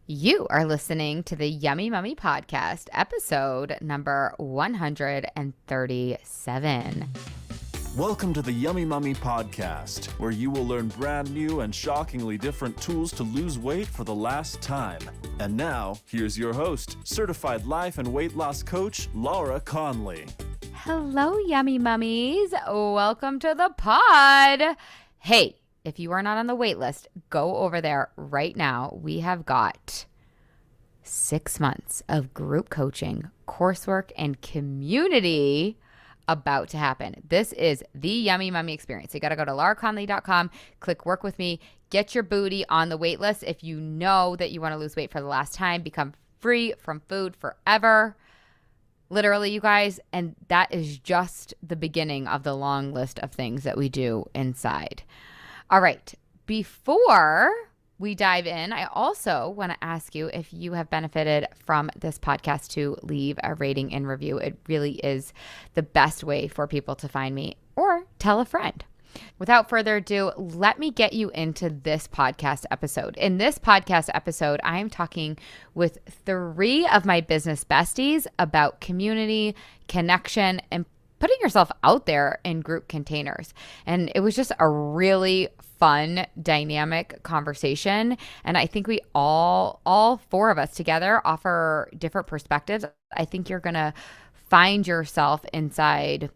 You are listening to the Yummy Mummy Podcast, episode number 137. Welcome to the Yummy Mummy Podcast, where you will learn brand new and shockingly different tools to lose weight for the last time. And now, here's your host, certified life and weight loss coach, Laura Conley. Hello, Yummy Mummies. Welcome to the pod. Hey, if you are not on the wait list, go over there right now. We have got 6 months of group coaching, coursework, and community about to happen. This is the Yummy Mummy experience. You got to go to lauraconley.com, click work with me, get your booty on the wait list. If you know that you want to lose weight for the last time, become free from food forever. Literally, you guys. And that is just the beginning of the long list of things that we do inside. All right. Before we dive in, I also want to ask you if you have benefited from this podcast to leave a rating and review. It really is the best way for people to find me, or tell a friend. Without further ado, let me get you into this podcast episode. In this podcast episode, I am talking with 3 of my business besties about community, connection, and putting yourself out there in group containers. And it was just a really fun, dynamic conversation. And I think we all 4 of us together offer different perspectives. I think you're going to find yourself inside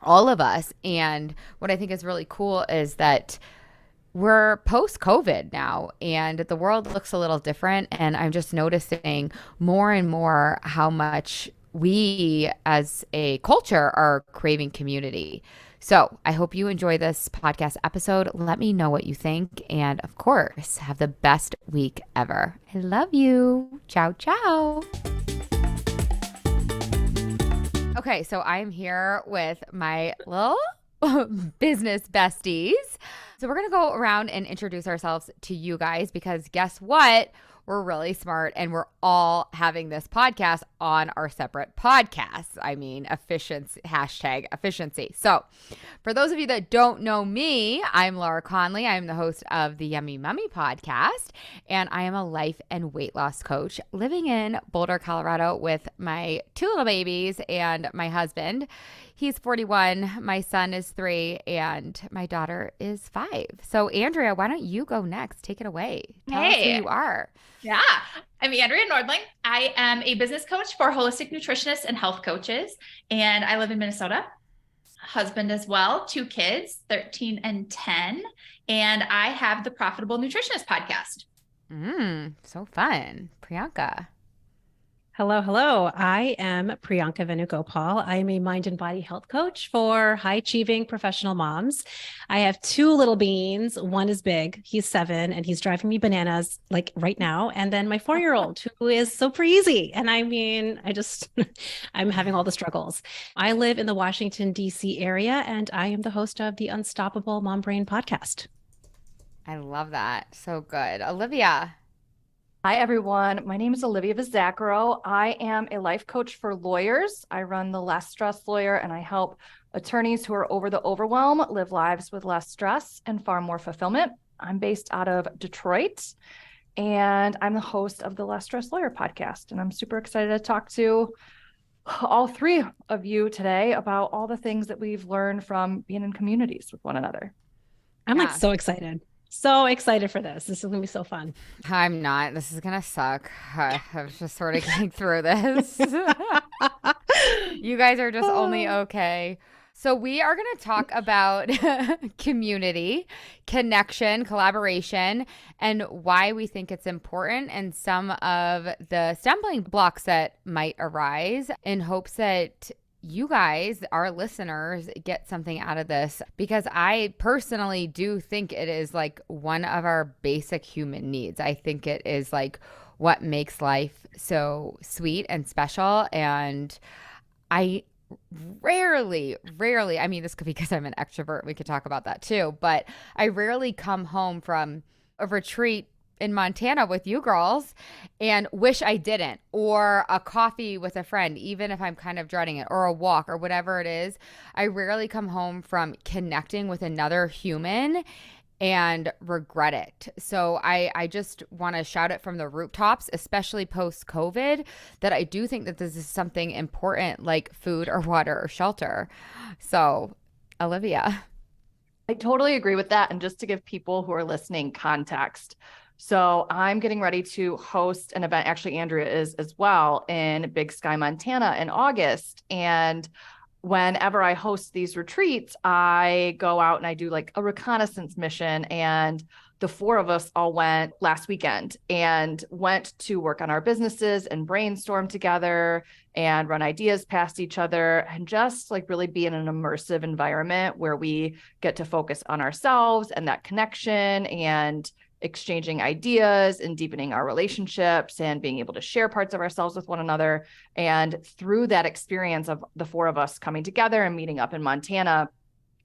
all of us. And what I think is really cool is that we're post-COVID now, and the world looks a little different. And I'm just noticing more and more how much we as a culture are craving community. So I hope you enjoy this podcast episode. Let me know what you think. And of course, have the best week ever. I love you. Ciao, ciao. Okay, so I'm here with my little business besties. So we're going to go around and introduce ourselves to you guys, because guess what? We're really smart, and we're all having this podcast on our separate podcasts. I mean, efficiency, hashtag efficiency. So for those of you that don't know me, I'm Laura Conley. I'm the host of the Yummy Mummy podcast, and I am a life and weight loss coach living in Boulder, Colorado with my 2 little babies and my husband. He's 41, my son is 3, and my daughter is 5. So Andrea, why don't you go next? Take it away. Tell us who you are. Yeah, I'm Andrea Nordling. I am a business coach for holistic nutritionists and health coaches, and I live in Minnesota. Husband as well, 2 kids, 13 and 10, and I have the Profitable Nutritionist podcast. So fun. Priyanka. Hello. I am Priyanka Venugopal. I am a mind and body health coach for high-achieving professional moms. I have 2 little beans. One is big. He's 7, and he's driving me bananas like right now. And then my 4-year-old, who is so crazy. And I mean, I'm having all the struggles. I live in the Washington, D.C. area, and I am the host of the Unstoppable Mom Brain podcast. I love that. So good. Olivia. Hi, everyone. My name is Olivia Vizacaro. I am a life coach for lawyers. I run the Less Stress Lawyer, and I help attorneys who are over the overwhelm live lives with less stress and far more fulfillment. I'm based out of Detroit, and I'm the host of the Less Stress Lawyer podcast. And I'm super excited to talk to all 3 of you today about all the things that we've learned from being in communities with one another. I'm like so excited. So excited for this. This is going to be so fun. I'm not. This is going to suck. I was just sort of getting through this. You guys are just only okay. So we are going to talk about community, connection, collaboration, and why we think it's important, and some of the stumbling blocks that might arise, in hopes that you guys, our listeners, get something out of this, because I personally do think it is like one of our basic human needs. I think it is like what makes life so sweet and special. And I rarely, I mean, this could be because I'm an extrovert. We could talk about that too. But I rarely come home from a retreat in Montana with you girls and wish I didn't, or a coffee with a friend, even if I'm kind of dreading it, or a walk or whatever it is. I rarely come home from connecting with another human and regret it. So I just want to shout it from the rooftops, especially post COVID, that I do think that this is something important like food or water or shelter. So, Olivia. I totally agree with that. And just to give people who are listening context. So I'm getting ready to host an event. Actually, Andrea is as well in Big Sky, Montana in August. And whenever I host these retreats, I go out and I do like a reconnaissance mission. And the four of us all went last weekend and went to work on our businesses and brainstorm together and run ideas past each other and just like really be in an immersive environment where we get to focus on ourselves and that connection and exchanging ideas and deepening our relationships and being able to share parts of ourselves with one another. And through that experience of the four of us coming together and meeting up in Montana,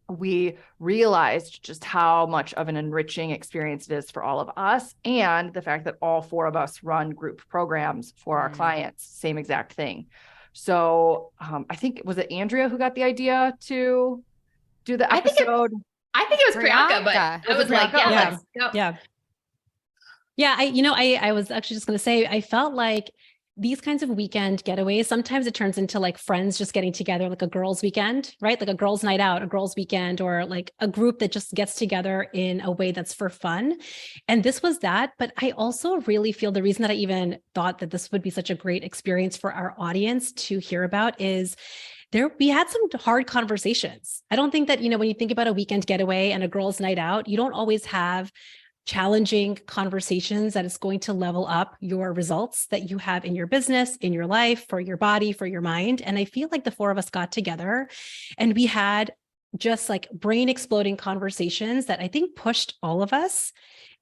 we realized just how much of an enriching experience it is for all of us, and the fact that all four of us run group programs for our clients, same exact thing. So I think, was it Andrea who got the idea to do the episode? I think it was Priyanka, but I was like, yeah, let's go. Yeah. I was actually just going to say, I felt like these kinds of weekend getaways, sometimes it turns into like friends just getting together, like a girls' weekend, right? Like a girls' night out, a girls' weekend, or like a group that just gets together in a way that's for fun. And this was that. But I also really feel the reason that I even thought that this would be such a great experience for our audience to hear about is we had some hard conversations. I don't think that, when you think about a weekend getaway and a girls' night out, you don't always have challenging conversations that is going to level up your results that you have in your business, in your life, for your body, for your mind. And I feel like the four of us got together and we had just like brain exploding conversations that I think pushed all of us.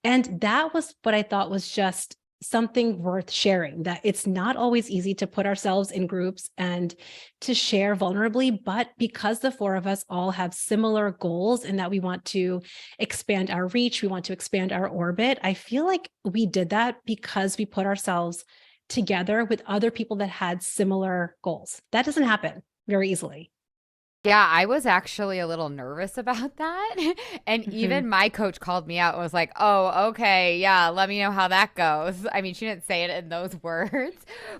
And that was what I thought was just something worth sharing, that it's not always easy to put ourselves in groups and to share vulnerably, but because the four of us all have similar goals and that we want to expand our reach, we want to expand our orbit, I feel like we did that because we put ourselves together with other people that had similar goals. That doesn't happen very easily. Yeah, I was actually a little nervous about that. And even my coach called me out and was like, oh, okay, yeah, let me know how that goes. I mean, she didn't say it in those words,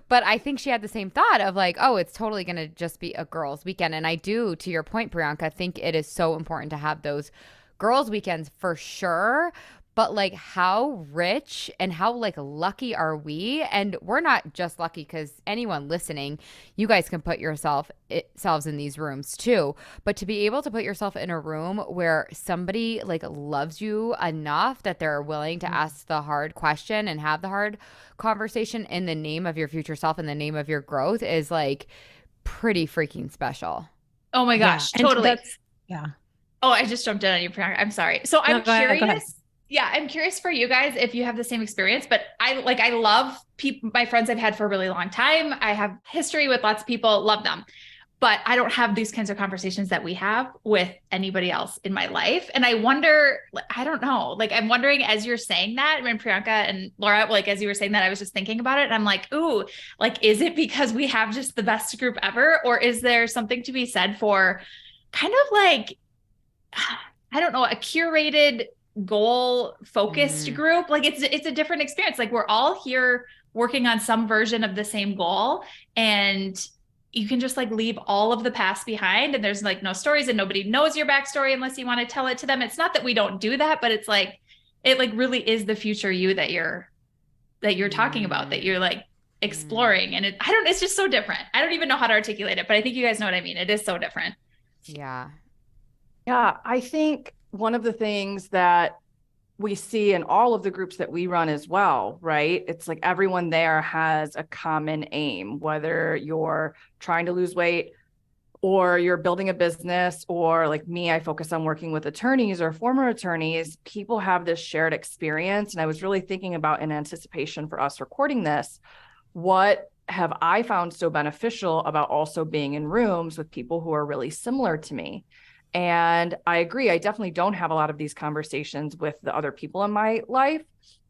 but I think she had the same thought of like, oh, it's totally going to just be a girls' weekend. And I do, to your point, Priyanka, think it is so important to have those girls' weekends for sure. But like how rich and how like lucky are we? And we're not just lucky because anyone listening, you guys can put yourselves in these rooms too. But to be able to put yourself in a room where somebody like loves you enough that they're willing to ask the hard question and have the hard conversation in the name of your future self, in the name of your growth, is like pretty freaking special. Oh my gosh, totally. Yeah. Oh, I just jumped in on you, Priyanka. I'm sorry. So I'm curious. Go ahead. Yeah, I'm curious for you guys if you have the same experience, but I love people, my friends I've had for a really long time. I have history with lots of people, love them, but I don't have these kinds of conversations that we have with anybody else in my life. And I wonder, I don't know, like, I'm wondering as you're saying that, when Priyanka and Laura, like, as you were saying that, I was just thinking about it and I'm like, ooh, like, is it because we have just the best group ever? Or is there something to be said for kind of like, I don't know, a curated goal focused group? Like it's a different experience. Like we're all here working on some version of the same goal, and you can just like leave all of the past behind, and there's like no stories and nobody knows your backstory unless you want to tell it to them. It's not that we don't do that, but it's like it like really is the future you that you're talking about, that you're like exploring. And it's just so different. I don't even know how to articulate it, but I think you guys know what I mean. It is so different. Yeah. Yeah, I think one of the things that we see in all of the groups that we run as well, right? It's like everyone there has a common aim, whether you're trying to lose weight or you're building a business, or like me, I focus on working with attorneys or former attorneys. People have this shared experience. And I was really thinking about, in anticipation for us recording this, what have I found so beneficial about also being in rooms with people who are really similar to me? And I agree. I definitely don't have a lot of these conversations with the other people in my life.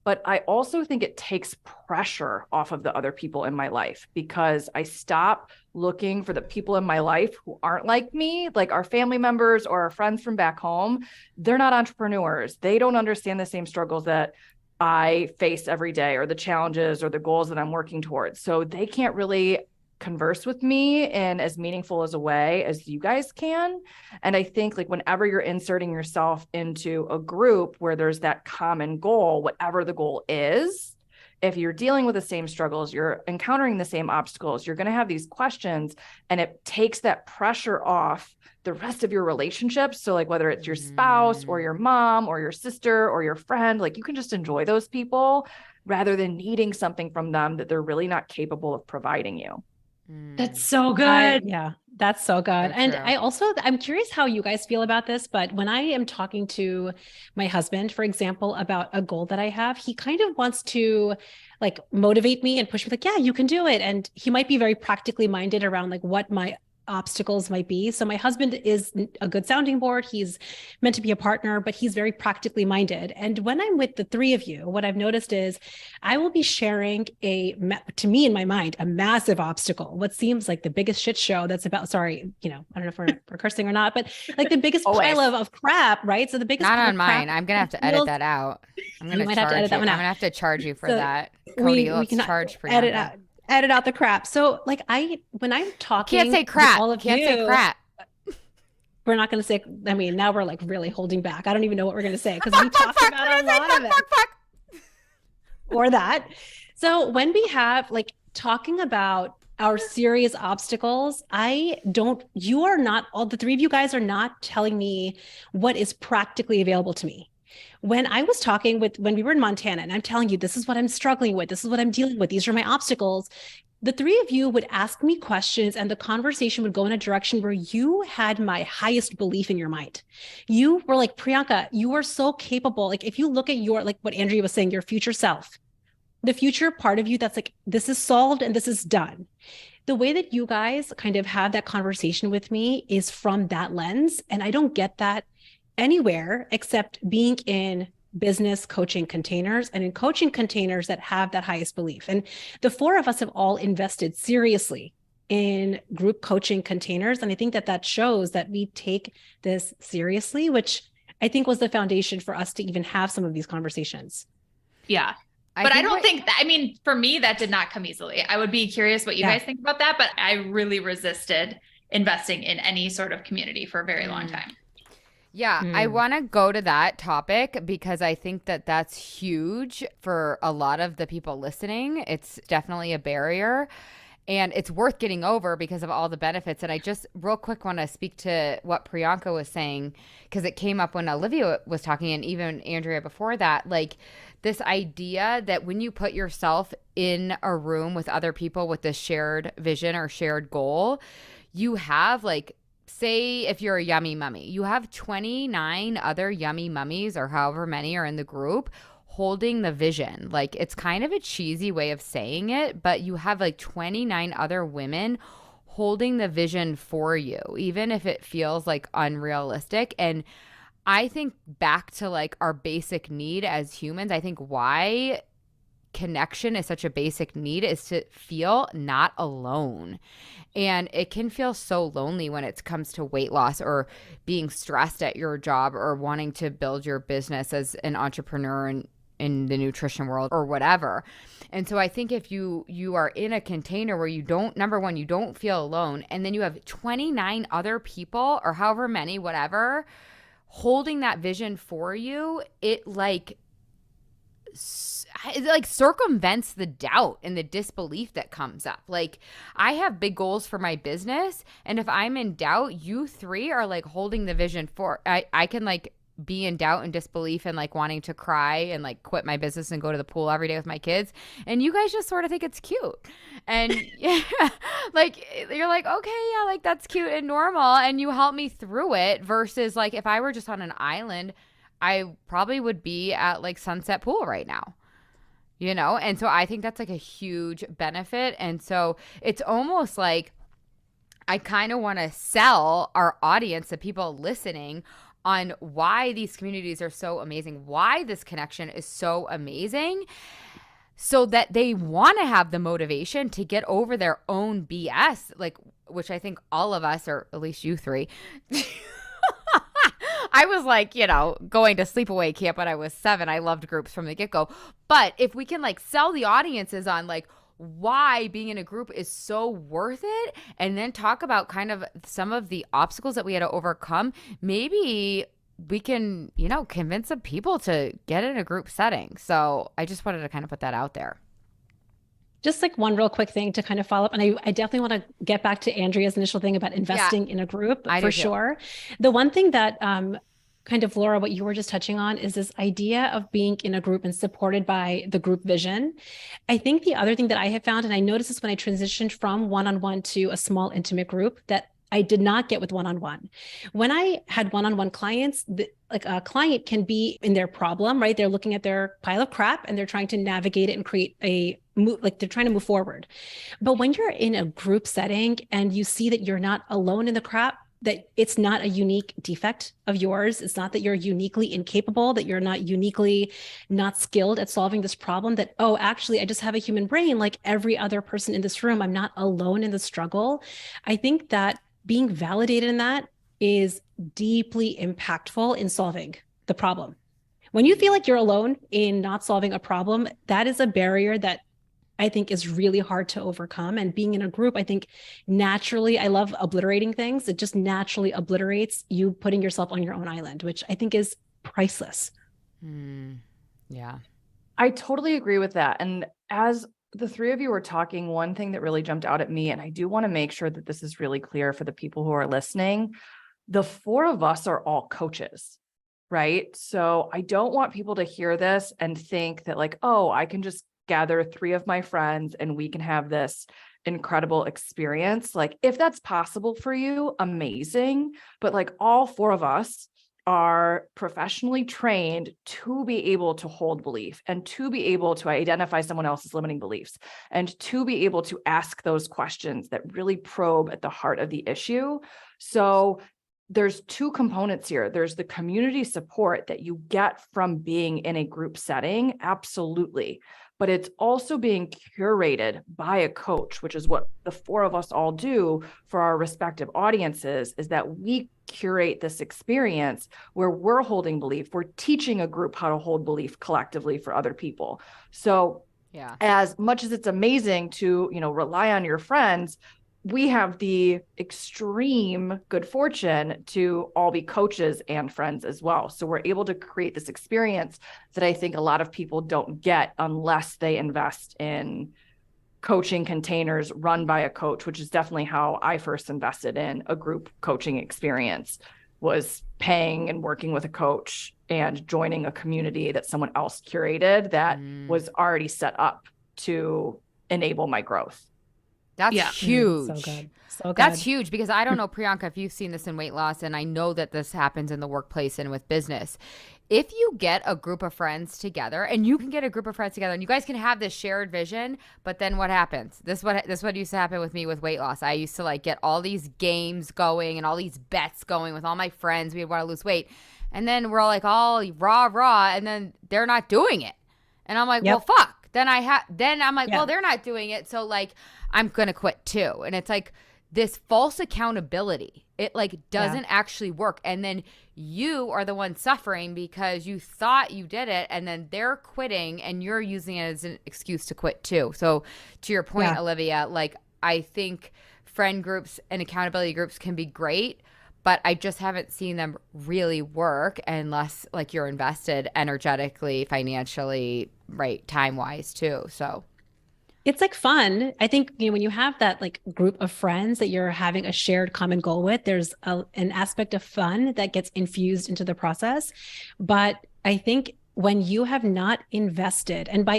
But I also think it takes pressure off of the other people in my life because I stop looking for the people in my life who aren't like me, like our family members or our friends from back home. They're not entrepreneurs. They don't understand the same struggles that I face every day or the challenges or the goals that I'm working towards. So they can't really converse with me in as meaningful as a way as you guys can. And I think like whenever you're inserting yourself into a group where there's that common goal, whatever the goal is, if you're dealing with the same struggles, you're encountering the same obstacles, you're going to have these questions, and it takes that pressure off the rest of your relationships. So like whether it's your spouse or your mom or your sister or your friend, like you can just enjoy those people rather than needing something from them that they're really not capable of providing you. That's so good. Yeah, that's so good. So And true. I'm curious how you guys feel about this, but when I am talking to my husband, for example, about a goal that I have, he kind of wants to like motivate me and push me like, yeah, you can do it. And he might be very practically minded around like what my obstacles might be. So my husband is a good sounding board. He's meant to be a partner, but he's very practically minded. And when I'm with the three of you, what I've noticed is I will be sharing to me in my mind, a massive obstacle, what seems like the biggest shit show that's about, sorry, I don't know if we're cursing or not, but like the biggest pile of crap, right? So the biggest Not pile on of crap mine. I'm going to have to edit that out. I'm going You to might have to edit that one I'm out. going to have to charge you for So that. we Cody, let's can charge Priyanka. edit out the crap. So like when I'm talking Can't say with crap. all of Can't you, say crap. we're not going to say, I mean, now we're like really holding back. I don't even know what we're going to say because we talked about a lot of it. Or that. So when we have like talking about our serious obstacles, you are not, all the three of you guys are not telling me what is practically available to me. When I was talking when we were in Montana, and I'm telling you, this is what I'm struggling with, this is what I'm dealing with, these are my obstacles, the three of you would ask me questions and the conversation would go in a direction where you had my highest belief in your mind. You were like, Priyanka, you are so capable. Like if you look at like what Andrea was saying, your future self, the future part of you that's like, this is solved and this is done. The way that you guys kind of have that conversation with me is from that lens. And I don't get that anywhere except being in business coaching containers and in coaching containers that have that highest belief. And the four of us have all invested seriously in group coaching containers. And I think that shows that we take this seriously, which I think was the foundation for us to even have some of these conversations. Yeah. But I don't think that, I mean, for me, that did not come easily. I would be curious what you guys think about that, but I really resisted investing in any sort of community for a very long time. Yeah, I want to go to that topic because I think that that's huge for a lot of the people listening. It's definitely a barrier and it's worth getting over because of all the benefits. And I just real quick want to speak to what Priyanka was saying because it came up when Olivia was talking and even Andrea before that, like this idea that when you put yourself in a room with other people with this shared vision or shared goal, you have like, say if you're a yummy mummy, you have 29 other yummy mummies or however many are in the group holding the vision. Like it's kind of a cheesy way of saying it, but you have like 29 other women holding the vision for you, even if it feels like unrealistic. And I think back to like our basic need as humans, I think why connection is such a basic need is to feel not alone. And it can feel so lonely when it comes to weight loss or being stressed at your job or wanting to build your business as an entrepreneur in the nutrition world or whatever. And so I think if you are in a container where you don't, number one, you don't feel alone, and then you have 29 other people or however many, whatever, holding that vision for you, it like circumvents the doubt and the disbelief that comes up. Like I have big goals for my business, and if I'm in doubt, you three are like holding the vision for. I can like be in doubt and disbelief and like wanting to cry and like quit my business and go to the pool every day with my kids, and you guys just sort of think it's cute, and yeah, like you're like, okay, yeah, like that's cute and normal, and you help me through it. Versus like if I were just on an island, I probably would be at like Sunset Pool right now, And so I think that's like a huge benefit. And so it's almost like I kind of want to sell our audience, the people listening, on why these communities are so amazing, why this connection is so amazing, so that they want to have the motivation to get over their own BS, like, which I think all of us, or at least you three, I was like, going to sleepaway camp when I was 7. I loved groups from the get-go. But if we can like sell the audiences on like why being in a group is so worth it, and then talk about kind of some of the obstacles that we had to overcome, maybe we can, convince some people to get in a group setting. So I just wanted to kind of put that out there. Just like one real quick thing to kind of follow up. And I definitely want to get back to Andrea's initial thing about investing in a group for sure. The one thing that kind of, Laura, what you were just touching on is this idea of being in a group and supported by the group vision. I think the other thing that I have found, and I noticed this when I transitioned from one-on-one to a small intimate group, that I did not get with one-on-one. When I had one-on-one clients, like a client can be in their problem, right? They're looking at their pile of crap and they're trying to navigate it and create a move, like they're trying to move forward. But when you're in a group setting and you see that you're not alone in the crap, that it's not a unique defect of yours. It's not that you're uniquely incapable, that you're not uniquely not skilled at solving this problem, that, oh, actually, I just have a human brain like every other person in this room. I'm not alone in the struggle. I think that being validated in that is deeply impactful in solving the problem. When you feel like you're alone in not solving a problem, that is a barrier that I think is really hard to overcome. And being in a group, I think naturally, I love obliterating things. It just naturally obliterates you putting yourself on your own island, which I think is priceless. Yeah. I totally agree with that. And as the three of you were talking, one thing that really jumped out at me, and I do want to make sure that this is really clear for the people who are listening, the 4 of us are all coaches, right? So I don't want people to hear this and think that like, oh, I can just gather 3 of my friends and we can have this incredible experience. Like if that's possible for you, amazing. But like all 4 of us are professionally trained to be able to hold belief and to be able to identify someone else's limiting beliefs and to be able to ask those questions that really probe at the heart of the issue. So there's 2 components here. There's the community support that you get from being in a group setting. Absolutely. But it's also being curated by a coach, which is what the 4 of us all do for our respective audiences, is that we curate this experience where we're holding belief. We're teaching a group how to hold belief collectively for other people. So as much as it's amazing to, rely on your friends, we have the extreme good fortune to all be coaches and friends as well. So we're able to create this experience that I think a lot of people don't get unless they invest in coaching containers run by a coach, which is definitely how I first invested in a group coaching experience, was paying and working with a coach and joining a community that someone else curated that was already set up to enable my growth. That's huge. So good. So good. That's huge, because I don't know, Priyanka, if you've seen this in weight loss, and I know that this happens in the workplace and with business. If you get a group of friends together, and you can get a group of friends together and you guys can have this shared vision, but then what happens? This what used to happen with me with weight loss. I used to like get all these games going and all these bets going with all my friends. We want to lose weight. And then we're all like all rah, and then they're not doing it. And I'm like, well, fuck. Then I'm like, well, they're not doing it. So like, I'm going to quit too. And it's like this false accountability. It like doesn't actually work. And then you are the one suffering because you thought you did it, and then they're quitting and you're using it as an excuse to quit too. So to your point, Olivia, like I think friend groups and accountability groups can be great, but I just haven't seen them really work unless like you're invested energetically, financially, right, time-wise too. So it's like fun. I think, when you have that like group of friends that you're having a shared common goal with, there's an aspect of fun that gets infused into the process. But I think when you have not invested, and by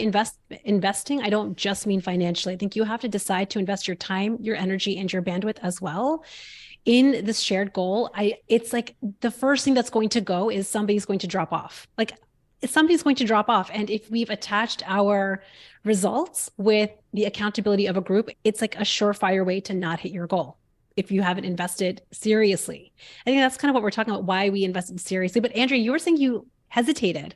investing, I don't just mean financially. I think you have to decide to invest your time, your energy, and your bandwidth as well in this shared goal. It's like the first thing that's going to go is somebody's going to drop off. Like somebody's going to drop off. And if we've attached our results with the accountability of a group, it's like a surefire way to not hit your goal. if you haven't invested seriously. I think that's kind of what we're talking about, why we invested seriously. But Andrea, you were saying you hesitated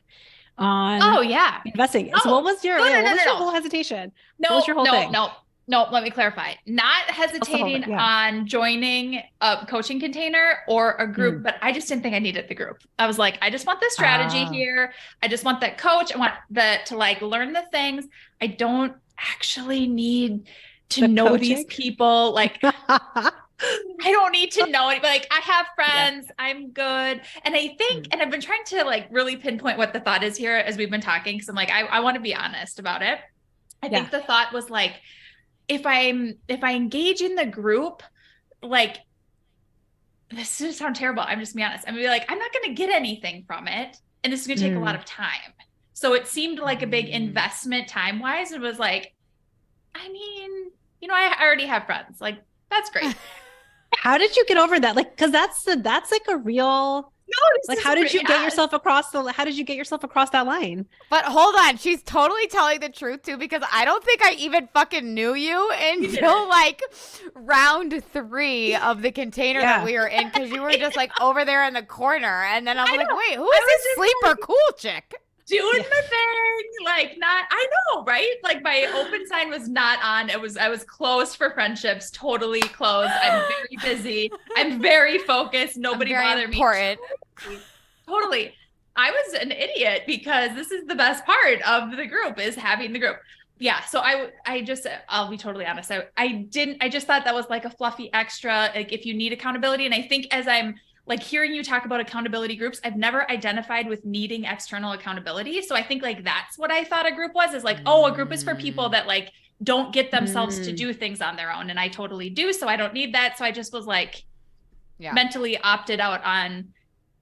on Oh yeah. investing. So Oh, what was your, no, no, what no, was no, your no. whole hesitation? No, What was your whole no, thing? no. Let me clarify. Not hesitating on joining a coaching container or a group, but I just didn't think I needed the group. I was like, I just want the strategy here. I just want that coach. I want to like learn the things. I don't actually need to know these people. Like, I don't need to know it. Like, I have friends. Yeah. I'm good. And I think, and I've been trying to like really pinpoint what the thought is here as we've been talking. Cause I'm like, I want to be honest about it. I think the thought was like, if I engage in the group, like, this is going to sound terrible. I'm just being honest. I'm gonna be like, I'm not going to get anything from it. And this is going to take a lot of time. So it seemed like a big investment time-wise. It was like, I mean, you know, I already have friends. Like, that's great. How did you get over that? Like, cause that's like a real, like, how did you get yourself across that line? But hold on. She's totally telling the truth too, because I don't think I even fucking knew you until like round 3 of the container that we were in. Cause you were just like over there in the corner. And then I'm like, wait, who is this sleeper cool chick? Doing the thing, like not, I know, right? Like my open sign was not on. I was closed for friendships, totally closed. I'm very busy. I'm very focused. Nobody bother me. Totally. I was an idiot because this is the best part of the group is having the group. Yeah. So I'll be totally honest. I just thought that was like a fluffy extra, like if you need accountability. And I think as I'm like hearing you talk about accountability groups, I've never identified with needing external accountability. So I think like that's what I thought a group was, is like, oh, a group is for people that like don't get themselves to do things on their own. And I totally do. So I don't need that. So I just was like mentally opted out on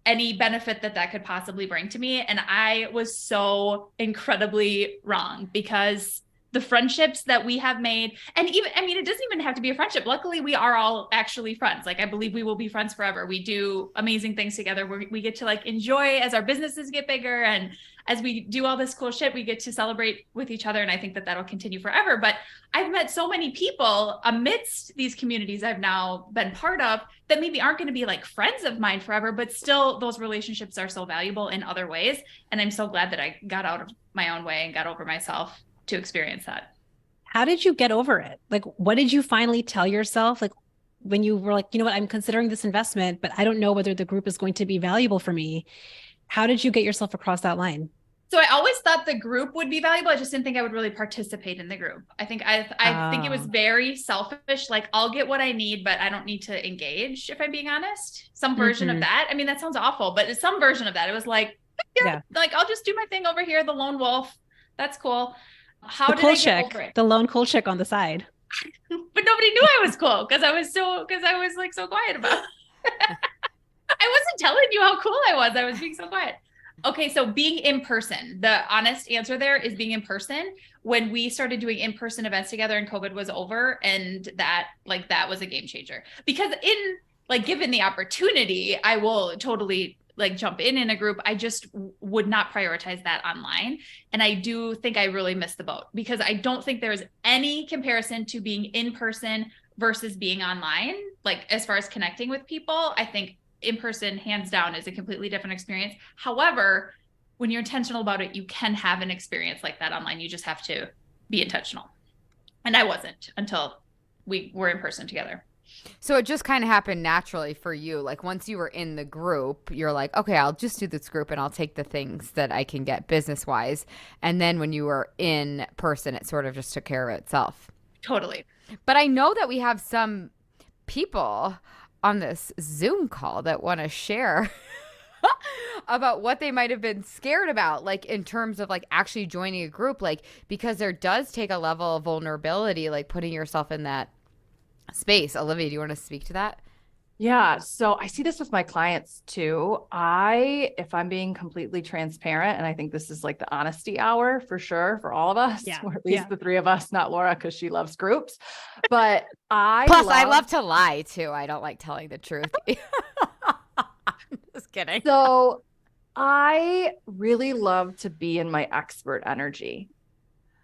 any benefit that could possibly bring to me. And I was so incredibly wrong because the friendships that we have made, and even, I mean, it doesn't even have to be a friendship. Luckily, we are all actually friends. Like, I believe we will be friends forever. We do amazing things together. We get to like enjoy as our businesses get bigger. And as we do all this cool shit, we get to celebrate with each other. And I think that that'll continue forever. But I've met so many people amidst these communities I've now been part of that maybe aren't going to be like friends of mine forever, but still those relationships are so valuable in other ways. And I'm so glad that I got out of my own way and got over myself to experience that. How did you get over it? Like, what did you finally tell yourself? Like when you were like, you know what, I'm considering this investment, but I don't know whether the group is going to be valuable for me. How did you get yourself across that line? So I always thought the group would be valuable. I just didn't think I would really participate in the group. I think think it was very selfish. Like, I'll get what I need, but I don't need to engage, if I'm being honest. Some version of that. I mean, that sounds awful, but it's some version of that. It was like, like, I'll just do my thing over here. The lone wolf. That's cool. How did I get over it? The lone cool chick on the side. But nobody knew I was cool because I was like so quiet about it. I wasn't telling you how cool I was. I was being so quiet. Okay, so being in person, the honest answer there is being in person. When we started doing in-person events together and COVID was over, and that was a game changer. Because given the opportunity, I will totally like jump in a group. I just would not prioritize that online. And I do think I really missed the boat because I don't think there's any comparison to being in person versus being online. Like, as far as connecting with people, I think in person, hands down, is a completely different experience. However, when you're intentional about it, you can have an experience like that online. You just have to be intentional. And I wasn't until we were in person together. So it just kind of happened naturally for you. Like, once you were in the group, you're like, okay, I'll just do this group and I'll take the things that I can get business wise. And then when you were in person, it sort of just took care of itself. Totally. But I know that we have some people on this Zoom call that want to share about what they might have been scared about, like in terms of like actually joining a group, like, because there does take a level of vulnerability, like putting yourself in that space. Olivia, do you want to speak to that? Yeah. So I see this with my clients too. If I'm being completely transparent, and I think this is like the honesty hour for sure for all of us, or at least the 3 of us, not Laura, because she loves groups. But I love to lie too. I don't like telling the truth. Just kidding. So I really love to be in my expert energy.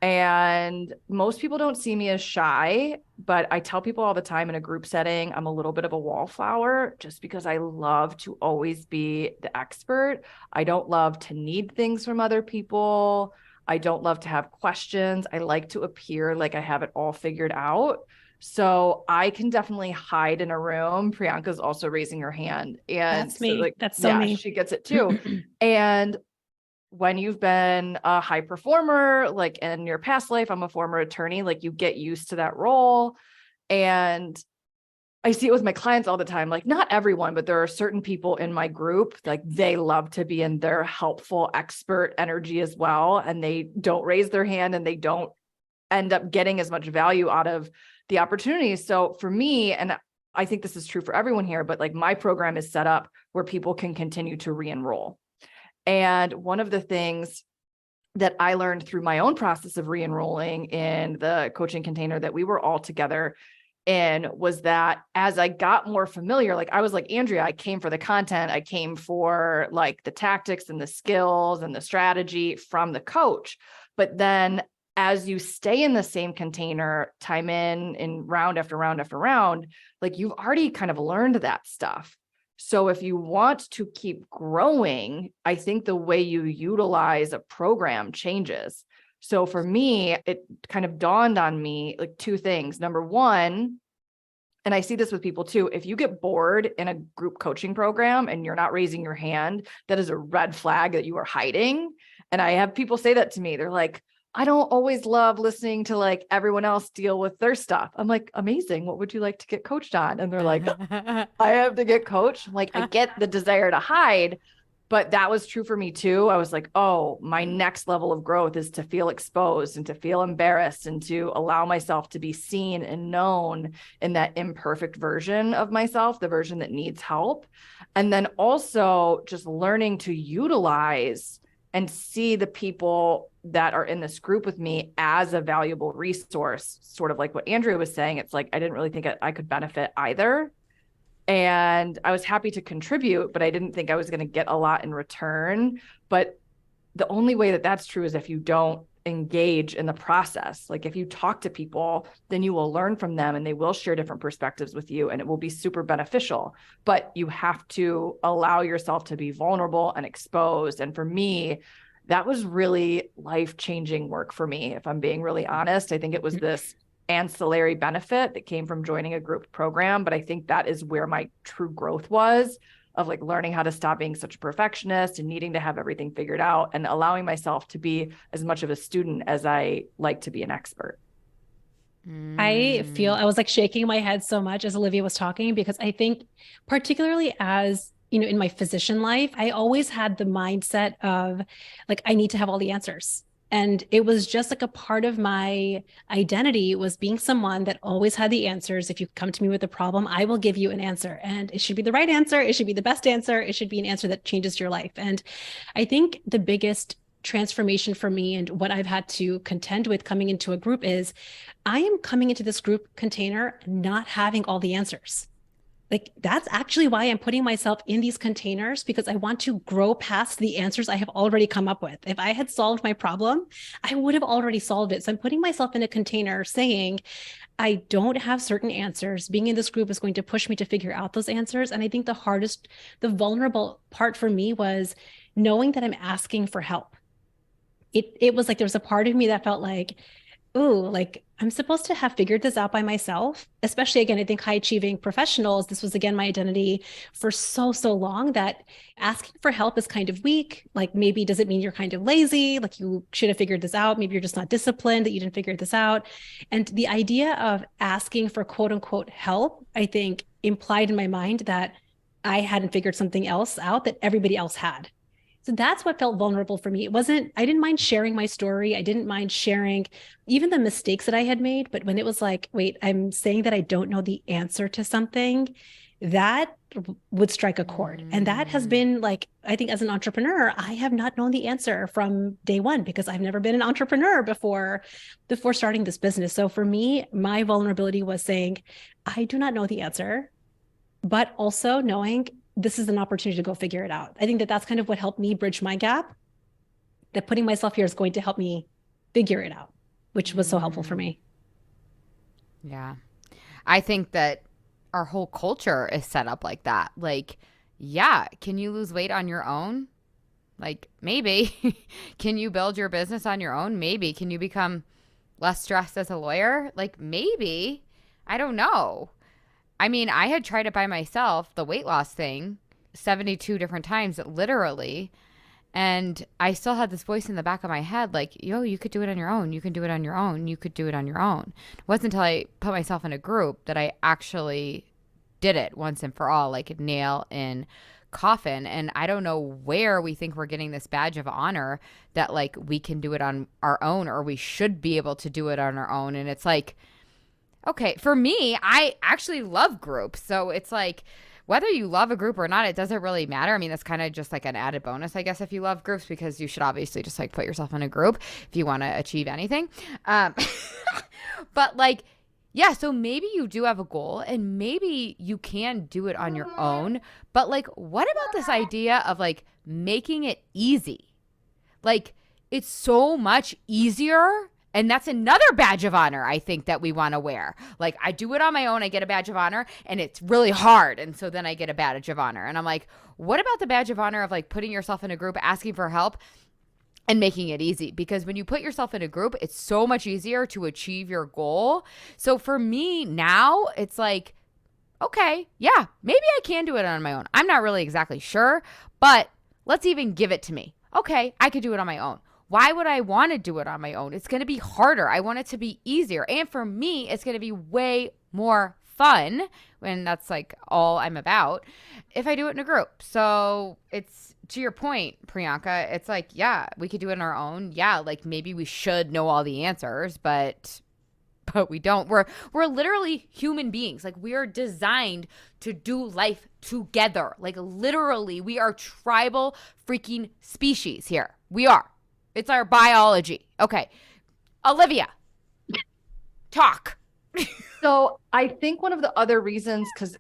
And most people don't see me as shy, but I tell people all the time in a group setting, I'm a little bit of a wallflower just because I love to always be the expert. I don't love to need things from other people. I don't love to have questions. I like to appear like I have it all figured out. So I can definitely hide in a room. Priyanka's also raising her hand. And That's so me. like, That's so yeah, me. she gets it too. And when you've been a high performer, like in your past life, I'm a former attorney, like you get used to that role. And I see it with my clients all the time, like not everyone, but there are certain people in my group, like they love to be in their helpful expert energy as well. And they don't raise their hand and they don't end up getting as much value out of the opportunities. So for me, and I think this is true for everyone here, but like my program is set up where people can continue to re-enroll. And one of the things that I learned through my own process of re-enrolling in the coaching container that we were all together in was that as I got more familiar, like I was like, Andrea, I came for the content. I came for like the tactics and the skills and the strategy from the coach. But then as you stay in the same container time in round after round after round, like you've already kind of learned that stuff. So if you want to keep growing, I think the way you utilize a program changes. So for me, it kind of dawned on me like two things. Number one, and I see this with people too, if you get bored in a group coaching program and you're not raising your hand, that is a red flag that you are hiding. And I have people say that to me. They're like, I don't always love listening to like everyone else deal with their stuff. I'm like, amazing. What would you like to get coached on? And they're like, I have to get coached. I'm like, I get the desire to hide, but that was true for me too. I was like, oh, my next level of growth is to feel exposed and to feel embarrassed and to allow myself to be seen and known in that imperfect version of myself, the version that needs help. And then also just learning to utilize and see the people that are in this group with me as a valuable resource, sort of like what Andrea was saying. It's like, I didn't really think I could benefit either. And I was happy to contribute, but I didn't think I was going to get a lot in return. But the only way that that's true is if you don't engage in the process. Like if you talk to people, then you will learn from them and they will share different perspectives with you and it will be super beneficial. But you have to allow yourself to be vulnerable and exposed. And for me, that was really life-changing work for me. If I'm being really honest, I think it was this ancillary benefit that came from joining a group program. But I think that is where my true growth was, of like learning how to stop being such a perfectionist and needing to have everything figured out and allowing myself to be as much of a student as I like to be an expert. I was like shaking my head so much as Olivia was talking, because I think particularly as, you know, in my physician life, I always had the mindset of like, I need to have all the answers. And it was just like a part of my identity was being someone that always had the answers. If you come to me with a problem, I will give you an answer, and it should be the right answer. It should be the best answer. It should be an answer that changes your life. And I think the biggest transformation for me and what I've had to contend with coming into a group is I am coming into this group container not having all the answers. Like that's actually why I'm putting myself in these containers, because I want to grow past the answers I have already come up with. If I had solved my problem, I would have already solved it. So I'm putting myself in a container saying, I don't have certain answers. Being in this group is going to push me to figure out those answers. And I think the vulnerable part for me was knowing that I'm asking for help. It was like, there was a part of me that felt like, ooh, like I'm supposed to have figured this out by myself. Especially again, I think high achieving professionals, this was again my identity for so long, that asking for help is kind of weak. Like maybe does it mean you're kind of lazy? Like you should have figured this out. Maybe you're just not disciplined, that you didn't figure this out. And the idea of asking for quote unquote help, I think implied in my mind that I hadn't figured something else out that everybody else had. So that's what felt vulnerable for me. I didn't mind sharing my story. I didn't mind sharing even the mistakes that I had made. But when it was like, wait, I'm saying that I don't know the answer to something, that would strike a chord. And that has been like, I think as an entrepreneur, I have not known the answer from day one because I've never been an entrepreneur before starting this business. So for me, my vulnerability was saying, I do not know the answer, but also knowing this is an opportunity to go figure it out. I think that that's kind of what helped me bridge my gap, that putting myself here is going to help me figure it out. which was so helpful for me. Yeah. I think that our whole culture is set up like that. Like, yeah, can you lose weight on your own? Like, maybe. Can you build your business on your own? Maybe. Can you become less stressed as a lawyer? Like, maybe. I don't know. I mean, I had tried it by myself, the weight loss thing, 72 different times, literally. And I still had this voice in the back of my head like, yo, you could do it on your own. You can do it on your own. You could do it on your own. It wasn't until I put myself in a group that I actually did it once and for all, like a nail in coffin. And I don't know where we think we're getting this badge of honor that like we can do it on our own, or we should be able to do it on our own. And it's like, okay, for me, I actually love groups. So it's like, whether you love a group or not, it doesn't really matter. I mean, that's kind of just like an added bonus, I guess, if you love groups, because you should obviously just like put yourself in a group if you want to achieve anything. But like, yeah, so maybe you do have a goal and maybe you can do it on your own. But like, what about this idea of like making it easy? Like, it's so much easier. And that's another badge of honor, I think, that we want to wear. Like, I do it on my own, I get a badge of honor, and it's really hard. And so then I get a badge of honor. And I'm like, what about the badge of honor of like putting yourself in a group, asking for help, and making it easy? Because when you put yourself in a group, it's so much easier to achieve your goal. So for me now, it's like, okay, yeah, maybe I can do it on my own. I'm not really exactly sure, but let's even give it to me. Okay, I could do it on my own. Why would I want to do it on my own? It's going to be harder. I want it to be easier. And for me, it's going to be way more fun, and that's like all I'm about, if I do it in a group. So it's, to your point, Priyanka, it's like, yeah, we could do it on our own. Yeah, like maybe we should know all the answers, but we don't. We're literally human beings. Like, we are designed to do life together. Like, literally, we are tribal freaking species here. We are. It's our biology. Okay. Olivia, talk. So I think one of the other reasons, because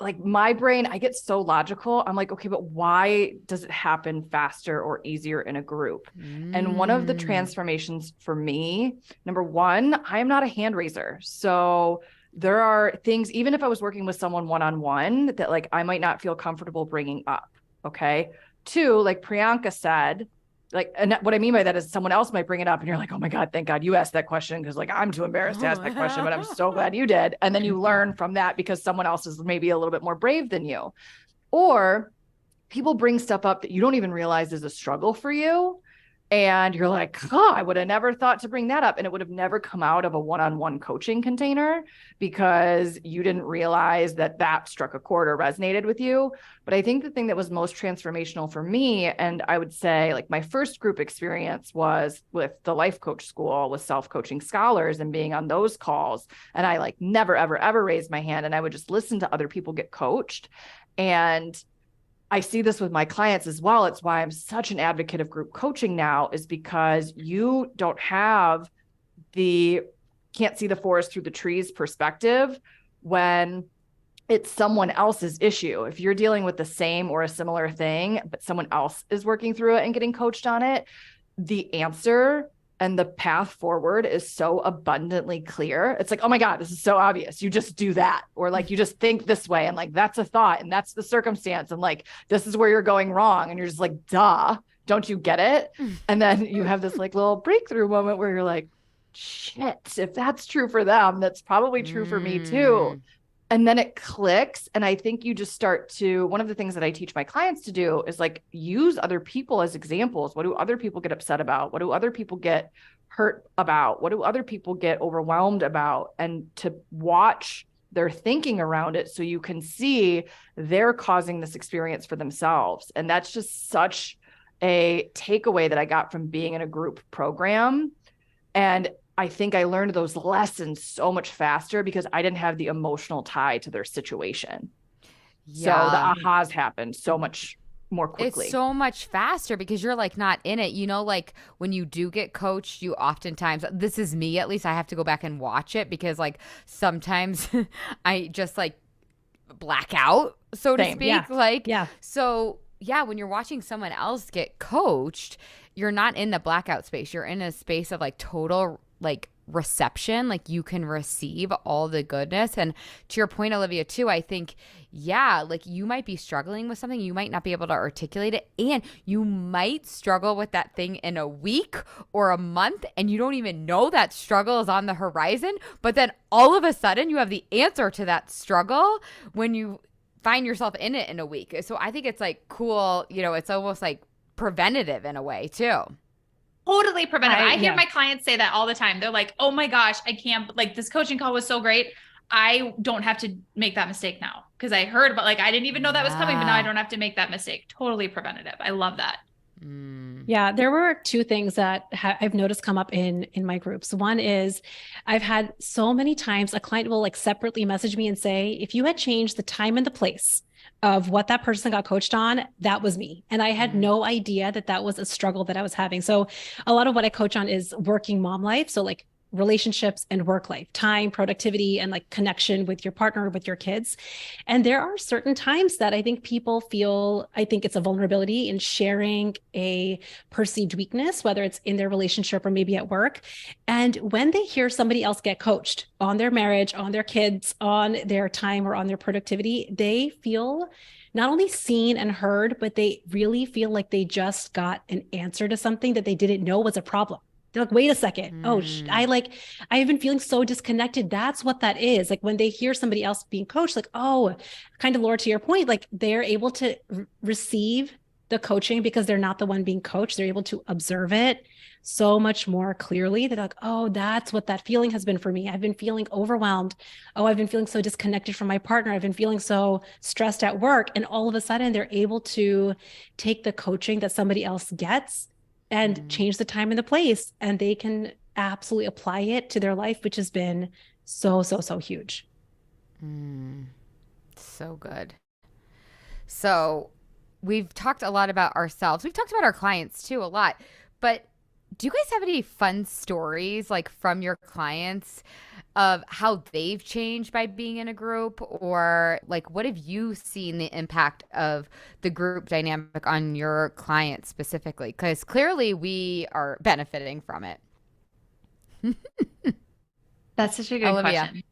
like my brain, I get so logical. I'm like, okay, but why does it happen faster or easier in a group? And one of the transformations for me, number one, I am not a hand raiser. So there are things, even if I was working with someone one-on-one, that like I might not feel comfortable bringing up. Okay. Two, like Priyanka said, like, and what I mean by that is someone else might bring it up and you're like, oh my God, thank God you asked that question. Cause like, I'm too embarrassed to ask that question, but I'm so glad you did. And then you learn from that because someone else is maybe a little bit more brave than you. Or people bring stuff up that you don't even realize is a struggle for you. And you're like, oh, I would have never thought to bring that up. And it would have never come out of a one-on-one coaching container because you didn't realize that that struck a chord or resonated with you. But I think the thing that was most transformational for me, and I would say like my first group experience was with the life coach school with self-coaching scholars and being on those calls. And I like never, ever, ever raised my hand. And I would just listen to other people get coached. And I see this with my clients as well. It's why I'm such an advocate of group coaching now, is because you don't have can't see the forest through the trees perspective when it's someone else's issue. If you're dealing with the same or a similar thing, but someone else is working through it and getting coached on it, the answer and the path forward is so abundantly clear. It's like, oh my God, this is so obvious. You just do that. Or like, you just think this way. And like, that's a thought and that's the circumstance. And like, this is where you're going wrong. And you're just like, duh, don't you get it? And then you have this like little breakthrough moment where you're like, shit, if that's true for them, that's probably true for me too. And then it clicks. And I think you just start to, one of the things that I teach my clients to do is like use other people as examples. What do other people get upset about? What do other people get hurt about? What do other people get overwhelmed about? And to watch their thinking around it so you can see they're causing this experience for themselves. And that's just such a takeaway that I got from being in a group program. And I think I learned those lessons so much faster because I didn't have the emotional tie to their situation. Yeah. So the ahas happened so much more quickly. It's so much faster because you're like not in it. You know, like when you do get coached, you oftentimes, this is me at least, I have to go back and watch it because like sometimes I just like black out, so to speak. Yeah. Like, yeah. So yeah, when you're watching someone else get coached, you're not in the blackout space. You're in a space of like total like reception, like you can receive all the goodness. And to your point, Olivia, too, I think, yeah, like you might be struggling with something, you might not be able to articulate it, and you might struggle with that thing in a week or a month, and you don't even know that struggle is on the horizon. But then all of a sudden you have the answer to that struggle when you find yourself in it in a week. So I think it's like cool, you know, it's almost like preventative in a way too. Totally preventative. I hear yeah. my clients say that all the time. They're like, oh my gosh, I can't, like this coaching call was so great. I don't have to make that mistake now. Cause I heard about, like, I didn't even know that was coming, but now I don't have to make that mistake. Totally preventative. I love that. Yeah, there were two things that I've noticed come up in my groups. One is I've had so many times a client will like separately message me and say, if you had changed the time and the place of what that person got coached on, that was me. And I had no idea that that was a struggle that I was having. So a lot of what I coach on is working mom life. So like relationships and work life, time, productivity, and like connection with your partner, with your kids. And there are certain times that I think people feel, I think it's a vulnerability in sharing a perceived weakness, whether it's in their relationship or maybe at work. And when they hear somebody else get coached on their marriage, on their kids, on their time, or on their productivity, they feel not only seen and heard, but they really feel like they just got an answer to something that they didn't know was a problem. They're like, wait a second. I've been feeling so disconnected. That's what that is. Like when they hear somebody else being coached, like, oh, kind of Laura, to your point, like they're able to receive the coaching because they're not the one being coached. They're able to observe it so much more clearly. They're like, oh, that's what that feeling has been for me. I've been feeling overwhelmed. Oh, I've been feeling so disconnected from my partner. I've been feeling so stressed at work. And all of a sudden they're able to take the coaching that somebody else gets and change the time and the place, and they can absolutely apply it to their life, which has been so huge. So good. So we've talked a lot about ourselves. We've talked about our clients too a lot, but do you guys have any fun stories like from your clients of how they've changed by being in a group, or like what have you seen the impact of the group dynamic on your clients specifically? Because clearly we are benefiting from it. That's such a good Olivia. question.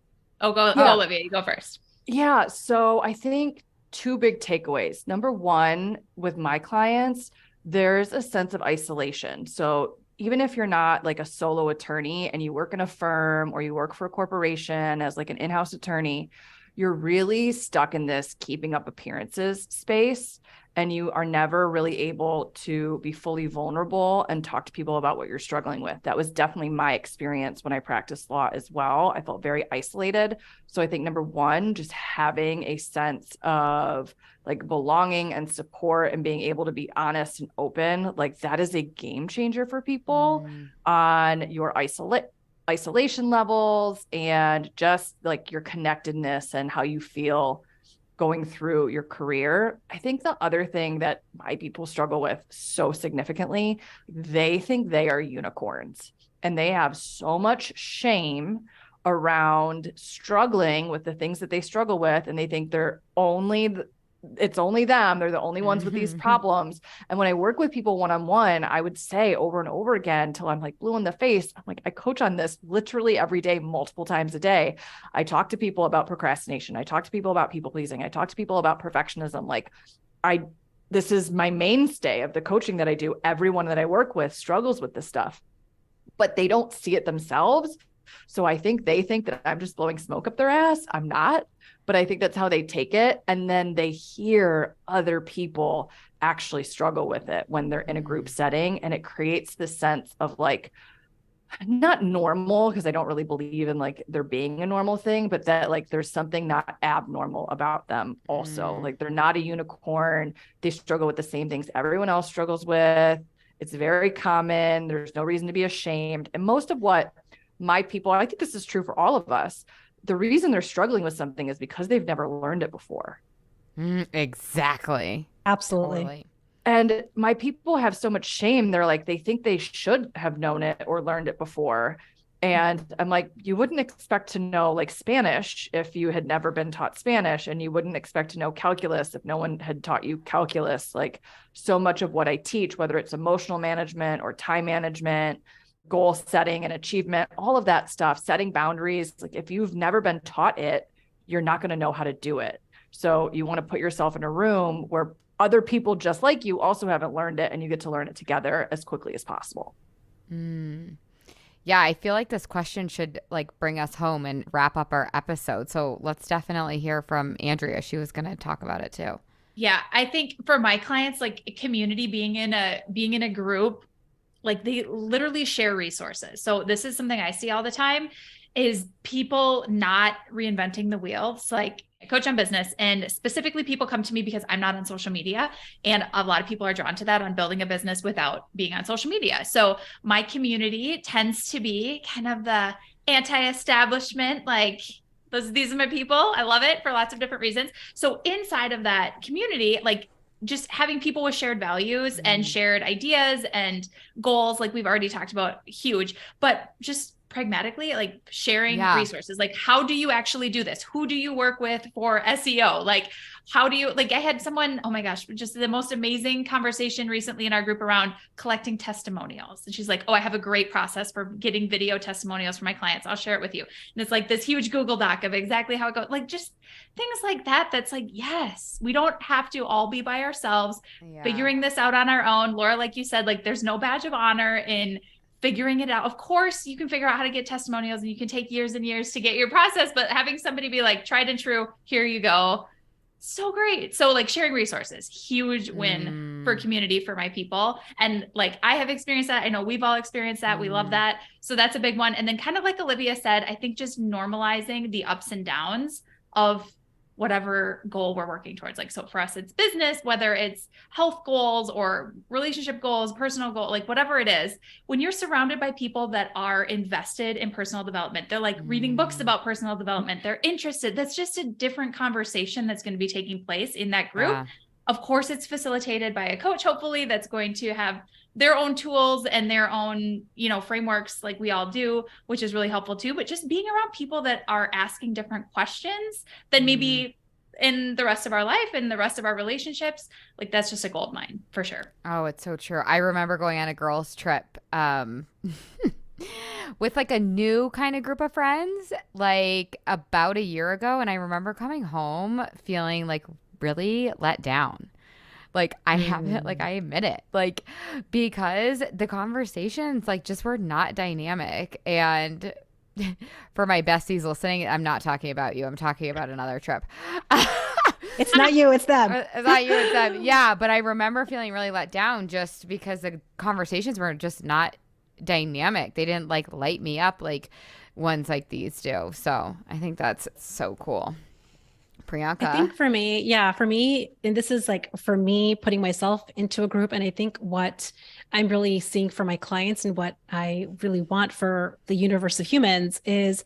Go, Olivia, you go first. Yeah. So I think two big takeaways. Number one, with my clients, there's a sense of isolation. So even if you're not like a solo attorney and you work in a firm or you work for a corporation as like an in-house attorney, you're really stuck in this keeping up appearances space. And you are never really able to be fully vulnerable and talk to people about what you're struggling with. That was definitely my experience when I practiced law as well. I felt very isolated. So I think number one, just having a sense of like belonging and support and being able to be honest and open, like that is a game changer for people on your isolation levels and just like your connectedness and how you feel going through your career. I think the other thing that my people struggle with so significantly, they think they are unicorns and they have so much shame around struggling with the things that they struggle with. And they think it's only them. They're the only ones with these problems. And when I work with people one-on-one, I would say over and over again till I'm like blue in the face. I'm like, I coach on this literally every day, multiple times a day. I talk to people about procrastination. I talk to people about people pleasing. I talk to people about perfectionism. Like this is my mainstay of the coaching that I do. Everyone that I work with struggles with this stuff, but they don't see it themselves. So I think they think that I'm just blowing smoke up their ass. I'm not. But I think that's how they take it. And then they hear other people actually struggle with it when they're in a group setting. And it creates this sense of like, not normal, because I don't really believe in like there being a normal thing, but that like there's something not abnormal about them also. Like they're not a unicorn. They struggle with the same things everyone else struggles with. It's very common. There's no reason to be ashamed. And most of what my people, I think this is true for all of us, the reason they're struggling with something is because they've never learned it before. Exactly. Absolutely. Totally. And my people have so much shame. They're like, they think they should have known it or learned it before. And I'm like, you wouldn't expect to know like Spanish if you had never been taught Spanish, and you wouldn't expect to know calculus if no one had taught you calculus. Like so much of what I teach, whether it's emotional management or time management, goal setting and achievement, all of that stuff, setting boundaries. Like if you've never been taught it, you're not going to know how to do it. So you want to put yourself in a room where other people just like you also haven't learned it, and you get to learn it together as quickly as possible. Yeah, I feel like this question should like bring us home and wrap up our episode. So let's definitely hear from Andrea. She was going to talk about it too. Yeah, I think for my clients, like community, being in a group, like they literally share resources. So this is something I see all the time, is people not reinventing the wheel. So like I coach on business, and specifically people come to me because I'm not on social media. And a lot of people are drawn to that on building a business without being on social media. So my community tends to be kind of the anti-establishment, like these are my people. I love it for lots of different reasons. So inside of that community, like just having people with shared values and shared ideas and goals, like we've already talked about, huge, but just pragmatically, like sharing resources, like how do you actually do this? Who do you work with for SEO? Like, how do you, like I had someone, oh my gosh, just the most amazing conversation recently in our group around collecting testimonials. And she's like, oh, I have a great process for getting video testimonials for my clients. I'll share it with you. And it's like this huge Google Doc of exactly how it goes. Like just things like that. That's like, yes, we don't have to all be by ourselves, figuring this out on our own. Laura, like you said, like there's no badge of honor in figuring it out. Of course, you can figure out how to get testimonials, and you can take years and years to get your process, but having somebody be like, tried and true, here you go. So great. So like sharing resources, huge win for community for my people. And like, I have experienced that. I know we've all experienced that. We love that. So that's a big one. And then kind of like Olivia said, I think just normalizing the ups and downs of whatever goal we're working towards. Like, so for us, it's business, whether it's health goals or relationship goals, personal goal, like whatever it is, when you're surrounded by people that are invested in personal development, they're like reading books about personal development, they're interested. That's just a different conversation that's going to be taking place in that group. Yeah. Of course, it's facilitated by a coach, hopefully, that's going to have their own tools and their own, frameworks like we all do, which is really helpful too. But just being around people that are asking different questions than maybe in the rest of our life and the rest of our relationships, like that's just a gold mine for sure. Oh, it's so true. I remember going on a girls' trip with like a new kind of group of friends, like about a year ago. And I remember coming home feeling like really let down. Like I haven't, like I admit it, like because the conversations like just were not dynamic. And for my besties listening, I'm not talking about you. I'm talking about another trip. It's not you, it's them. It's not you, it's them. Yeah, but I remember feeling really let down just because the conversations were just not dynamic. They didn't like light me up like ones like these do. So I think that's so cool. Priyanka. I think for me, and this is like for me putting myself into a group. And I think what I'm really seeing for my clients and what I really want for the universe of humans is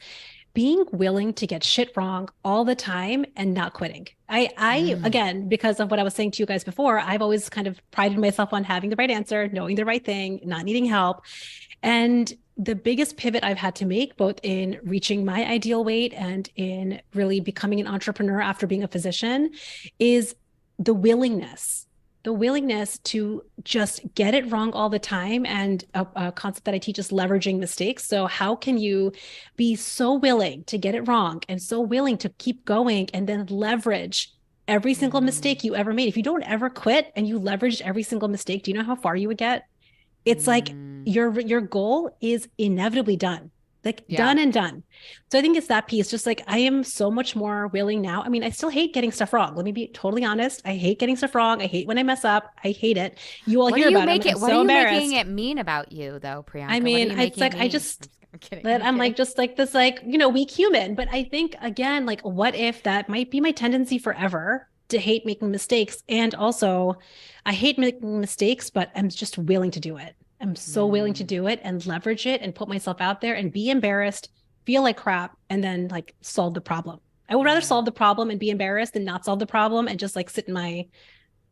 being willing to get shit wrong all the time and not quitting. I again, because of what I was saying to you guys before, I've always kind of prided myself on having the right answer, knowing the right thing, not needing help. And the biggest pivot I've had to make, both in reaching my ideal weight and in really becoming an entrepreneur after being a physician, is the willingness to just get it wrong all the time. And a concept that I teach is leveraging mistakes. So how can you be so willing to get it wrong and so willing to keep going and then leverage every single mistake you ever made? If you don't ever quit and you leveraged every single mistake, do you know how far you would get? It's like your goal is inevitably done, done and done. So I think it's that piece. Just like I am so much more willing now. I mean, I still hate getting stuff wrong. Let me be totally honest. I hate getting stuff wrong. I hate when I mess up. I hate it. You all hear about it. What are you making it mean about you though, Priyanka? I mean, it's like, I'm kidding. I'm like, just like this, like, weak human. But I think again, like, what if that might be my tendency forever to hate making mistakes? And also I hate making mistakes, but I'm just willing to do it. I'm so willing to do it and leverage it and put myself out there and be embarrassed, feel like crap, and then like solve the problem. I would rather solve the problem and be embarrassed than not solve the problem and just like sit in my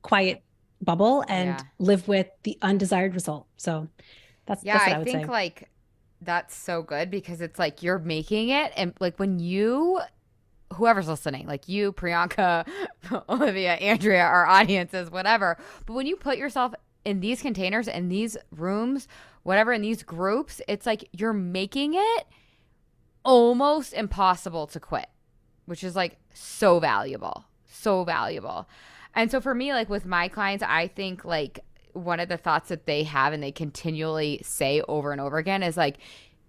quiet bubble and live with the undesired result. So that's what I would think say. Like that's so good because it's like you're making it, and like when you, whoever's listening, like you, Priyanka, Olivia, Andrea, our audiences, whatever, but when you put yourself in these containers, in these rooms, whatever, in these groups, it's like you're making it almost impossible to quit, which is like so valuable, so valuable. And so for me, like with my clients, I think like one of the thoughts that they have and they continually say over and over again is like,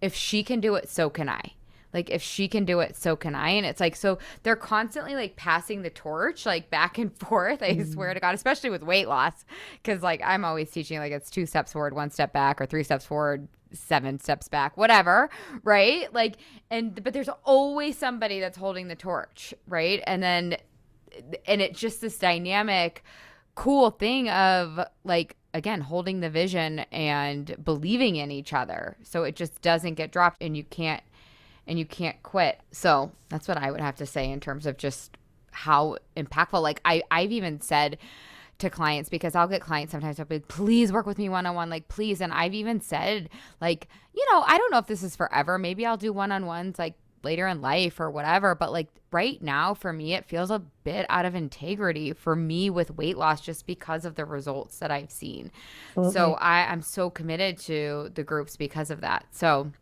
if she can do it, so can I. Like, if she can do it, so can I. And it's like, so they're constantly like passing the torch, like back and forth. I swear to God, especially with weight loss. Cause like I'm always teaching like it's 2 steps forward, 1 step back, or 3 steps forward, 7 steps back, whatever. Right. Like, but there's always somebody that's holding the torch. Right. And it's just this dynamic, cool thing of like, again, holding the vision and believing in each other. So it just doesn't get dropped and you can't quit. So that's what I would have to say in terms of just how impactful. Like I've even said to clients, because I'll get clients sometimes, I'll be like, please work with me one-on-one, like please. And I've even said like, I don't know if this is forever. Maybe I'll do one-on-ones like later in life or whatever. But like right now for me, it feels a bit out of integrity for me with weight loss just because of the results that I've seen. Absolutely. So I'm so committed to the groups because of that. So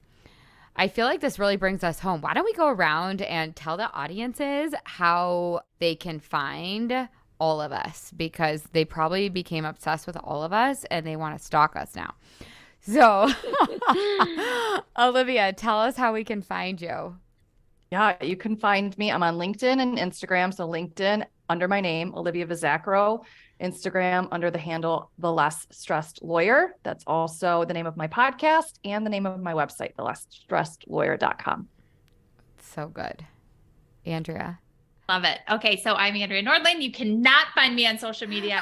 I feel like this really brings us home. Why don't we go around and tell the audiences how they can find all of us, because they probably became obsessed with all of us and they want to stalk us now. So Olivia, tell us how we can find you. Yeah, you can find me. I'm on LinkedIn and Instagram. So LinkedIn under my name, Olivia Vizacro. Instagram under the handle The Less Stressed Lawyer. That's also the name of my podcast and the name of my website, thelessstressedlawyer.com. So good. Andrea. Love it. Okay, so I'm Andrea Nordling. You cannot find me on social media.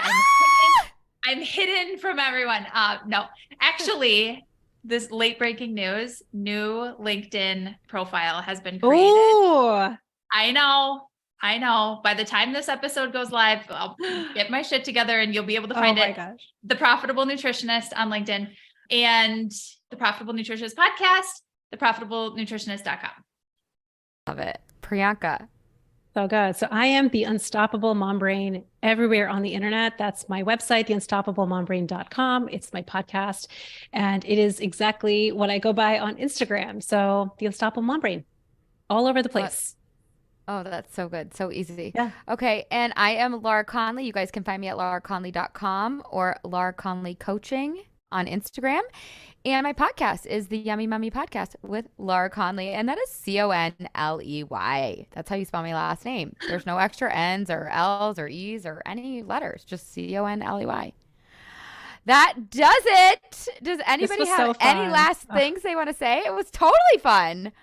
I'm hidden from everyone. No, actually, this late breaking news, new LinkedIn profile has been created. Oh, I know. By the time this episode goes live, I'll get my shit together and you'll be able to find it. Gosh. The Profitable Nutritionist on LinkedIn and the Profitable Nutritionist podcast, theprofitablenutritionist.com. Love it. Priyanka. So good. So I am the Unstoppable Mom Brain everywhere on the internet. That's my website, theunstoppablemombrain.com. It's my podcast. And it is exactly what I go by on Instagram. So the Unstoppable Mom Brain, all over the place. Oh, that's so good. So easy. Yeah. Okay. And I am Laura Conley. You guys can find me at lauraconley.com or Laura Conley Coaching on Instagram. And my podcast is the Yummy Mummy Podcast with Laura Conley. And that is Conley. That's how you spell my last name. There's no extra N's or L's or E's or any letters, just Conley. That does it. Does anybody have any last things they want to say? It was totally fun.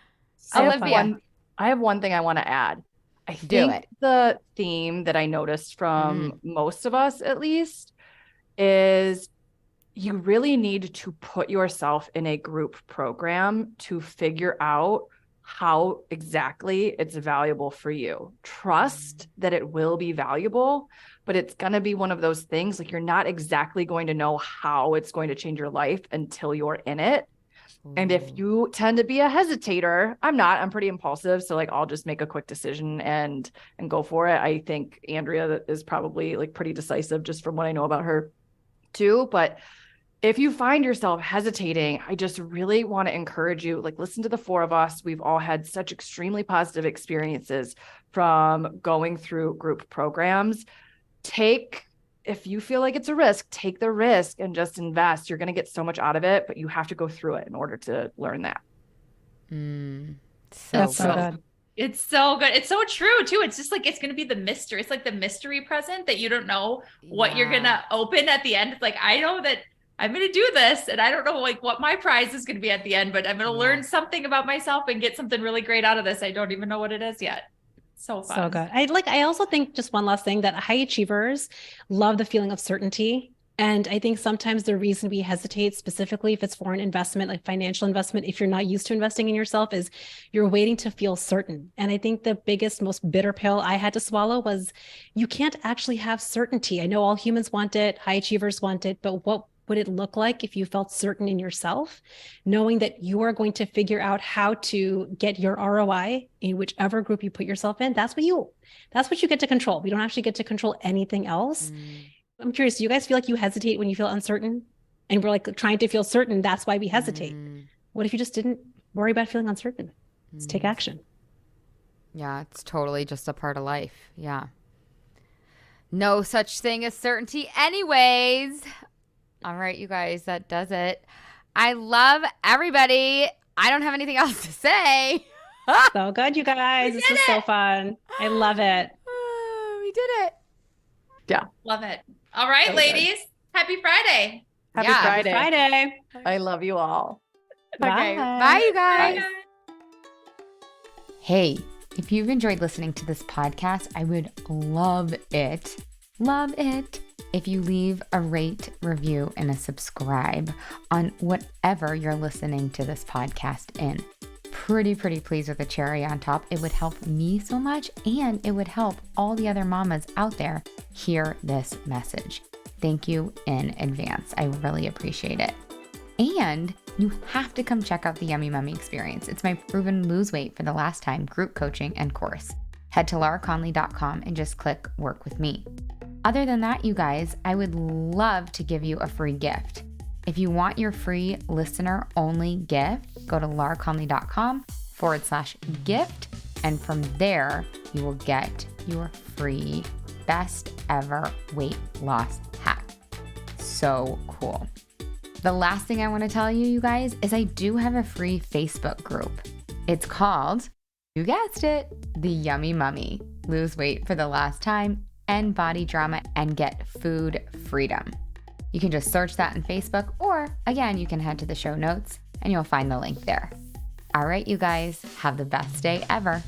Olivia. I have one thing I want to add. I think the theme that I noticed from most of us, at least, is you really need to put yourself in a group program to figure out how exactly it's valuable for you. Trust that it will be valuable, but it's going to be one of those things like you're not exactly going to know how it's going to change your life until you're in it. And if you tend to be a hesitator, I'm pretty impulsive. So like, I'll just make a quick decision and go for it. I think Andrea is probably like pretty decisive just from what I know about her too. But if you find yourself hesitating, I just really want to encourage you, like listen to the 4 of us. We've all had such extremely positive experiences from going through group programs. If you feel like it's a risk, take the risk and just invest. You're going to get so much out of it, but you have to go through it in order to learn that. That's so good. It's so good. It's so true too. It's just like, it's going to be the mystery. It's like the mystery present that you don't know what you're going to open at the end. It's like, I know that I'm going to do this and I don't know like what my prize is going to be at the end, but I'm going to learn something about myself and get something really great out of this. I don't even know what it is yet. So fun. So good. I also think just one last thing that high achievers love the feeling of certainty. And I think sometimes the reason we hesitate, specifically if it's for an investment, like financial investment, if you're not used to investing in yourself, is you're waiting to feel certain. And I think the biggest, most bitter pill I had to swallow was you can't actually have certainty. I know all humans want it, high achievers want it, but what would it look like if you felt certain in yourself, knowing that you are going to figure out how to get your ROI in whichever group you put yourself in? That's what you get to control. We don't actually get to control anything else. I'm curious, do you guys feel like you hesitate when you feel uncertain? And we're like trying to feel certain. That's why we hesitate. What if you just didn't worry about feeling uncertain? Let's take action. Yeah, it's totally just a part of life. Yeah. No such thing as certainty anyways. All right, you guys, that does it. I love everybody. I don't have anything else to say. So good, you guys. This was so fun. I love it. We did it. Yeah. Love it. All right, So ladies. Happy Friday. Happy Friday. Friday. I love you all. Okay. Bye, you guys. Hey, if you've enjoyed listening to this podcast, I would love it if you leave a rate, review, and a subscribe on whatever you're listening to this podcast in. Pretty pleased with a cherry on top. It would help me so much, and it would help all the other mamas out there hear this message. Thank you in advance. I really appreciate it. And you have to come check out the Yummy Mummy experience. It's my proven lose weight for the last time group coaching and course. Head to lauraconley.com and just click work with me. Other than that, you guys, I would love to give you a free gift. If you want your free listener only gift, go to lauraconley.com/gift. And from there, you will get your free best ever weight loss hack. So cool. The last thing I want to tell you, you guys, is I do have a free Facebook group. It's called, you guessed it, the Yummy Mummy. Lose weight for the last time, end body drama, and get food freedom. You can just search that on Facebook, or again, you can head to the show notes and you'll find the link there. All right, you guys, have the best day ever.